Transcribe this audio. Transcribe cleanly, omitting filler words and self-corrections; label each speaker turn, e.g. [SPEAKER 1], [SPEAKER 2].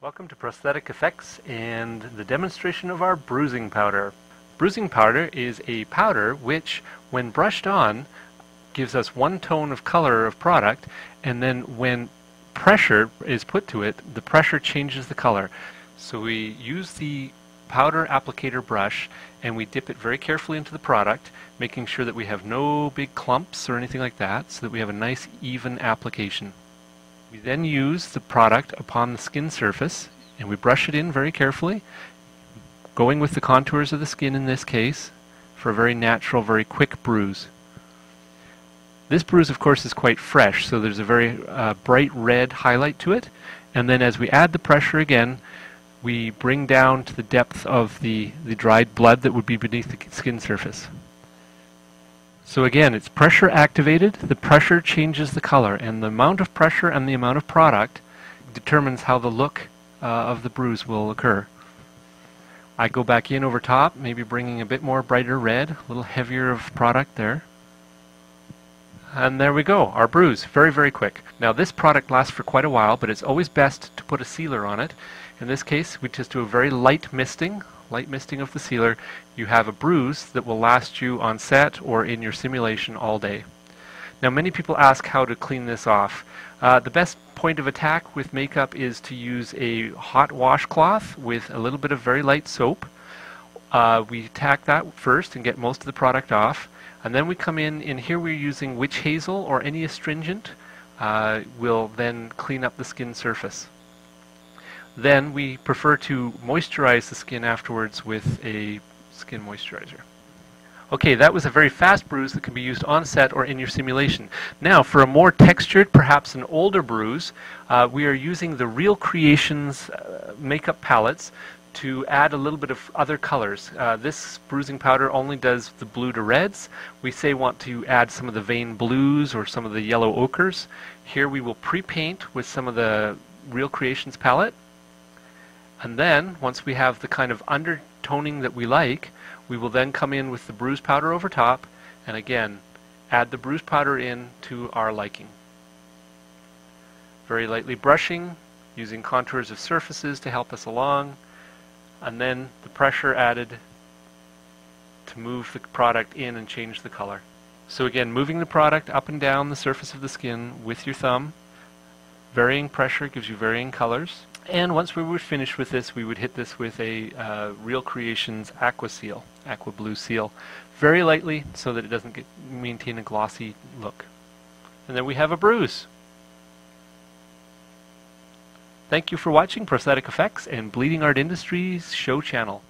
[SPEAKER 1] Welcome to Prosthetic Effects and the demonstration of our bruising powder. Bruising powder is a powder which, when brushed on, gives us one tone of color of product, and then when pressure is put to it, the pressure changes the color. So we use the powder applicator brush and we dip it very carefully into the product, making sure that we have no big clumps or anything like that, so that we have a nice even application. We then use the product upon the skin surface and we brush it in very carefully, going with the contours of the skin in this case, for a very natural, very quick bruise. This bruise, of course, is quite fresh, so there's a very bright red highlight to it, and then as we add the pressure again, we bring down to the depth of the dried blood that would be beneath the skin surface. So again, it's pressure activated, the pressure changes the color, and the amount of pressure and the amount of product determines how the look of the bruise will occur. I go back in over top, maybe bringing a bit more brighter red, a little heavier of product there. And there we go, our bruise, very, very quick. Now this product lasts for quite a while, but it's always best to put a sealer on it. In this case, we just do a very light misting of the sealer. You have a bruise that will last you on set or in your simulation all day. Now many people ask how to clean this off. The best point of attack with makeup is to use a hot washcloth with a little bit of very light soap. We attack that first and get most of the product off, and then we come in, and here we're using witch hazel or any astringent. Will then clean up the skin surface. Then we prefer to moisturize the skin afterwards with a skin moisturizer. Okay, that was a very fast bruise that can be used on set or in your simulation. Now, for a more textured, perhaps an older bruise, we are using the Real Creations makeup palettes to add a little bit of other colors. This bruising powder only does the blue to reds. We want to add some of the vein blues or some of the yellow ochres. Here we will pre-paint with some of the Real Creations palette. And then, once we have the kind of undertoning that we like, we will then come in with the bruise powder over top, and again, add the bruise powder in to our liking. Very lightly brushing, using contours of surfaces to help us along, and then the pressure added to move the product in and change the color. So again, moving the product up and down the surface of the skin with your thumb, varying pressure gives you varying colors. And once we were finished with this, we would hit this with a Real Creations Aqua Seal, Aqua Blue Seal, very lightly so that it doesn't maintain a glossy look. And then we have a bruise. Thank you for watching Prosthetic Effects and Bleeding Art Industries show channel.